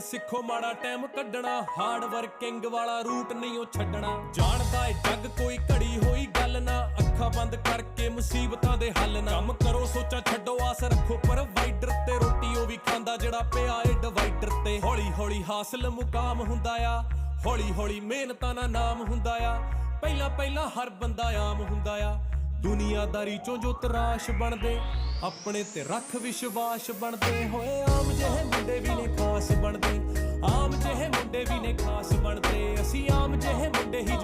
ਸਿੱਖੋ ਮਾੜਾ ਟਾਈਮ ਕੱਢਣਾ, ਹਾਰਡ ਵਰਕਿੰਗ ਵਾਲਾ ਰੂਟ ਨਹੀਂ ਉਹ ਛੱਡਣਾ। ਜਾਣਦਾ ਏ ਜੱਗ ਕੋਈ ਘੜੀ ਹੋਈ ਗੱਲ ਨਾ, ਅੱਖਾਂ ਬੰਦ ਕਰਕੇ ਮੁਸੀਬਤਾਂ ਦੇ ਹੱਲ ਨਾ। ਕੰਮ ਕਰੋ ਸੋਚਾਂ ਛੱਡੋ ਆਸ ਰੱਖੋ ਪ੍ਰੋਵਾਈਡਰ ਤੇ, ਰੋਟੀ ਉਹ ਵੀ ਖਾਂਦਾ ਜਿਹੜਾ ਪਿਆ ਏ ਡਿਵਾਈਡਰ ਤੇ। ਹੌਲੀ ਹੌਲੀ ਹਾਸਲ ਮੁਕਾਮ ਹੁੰਦਾ ਆ, ਹੌਲੀ ਹੌਲੀ ਮਿਹਨਤਾਂ ਨਾਲ ਨਾਮ ਹੁੰਦਾ ਆ। ਪਹਿਲਾਂ ਪਹਿਲਾਂ ਹਰ ਬੰਦਾ ਆਮ ਹੁੰਦਾ ਆ, ਦੁਨੀਆਦਾਰੀ ਚੋਂ ਜੋ ਤਰਾਸ਼ ਬਣਦੇ, ਆਪਣੇ ਤੇ ਰੱਖ ਵਿਸ਼ਵਾਸ ਬਣਦੇ। ਹੋਏ ਆਮ ਜਿਹੇ ਮੁੰਡੇ ਵੀ ਨੇ ਖਾਸ ਬਣਦੇ, ਆਮ ਜਿਹੇ ਮੁੰਡੇ ਵੀ ਨੇ ਖਾਸ ਬਣਦੇ। ਅਸੀਂ ਆਮ ਜਿਹੇ ਮੁੰਡੇ ਹੀ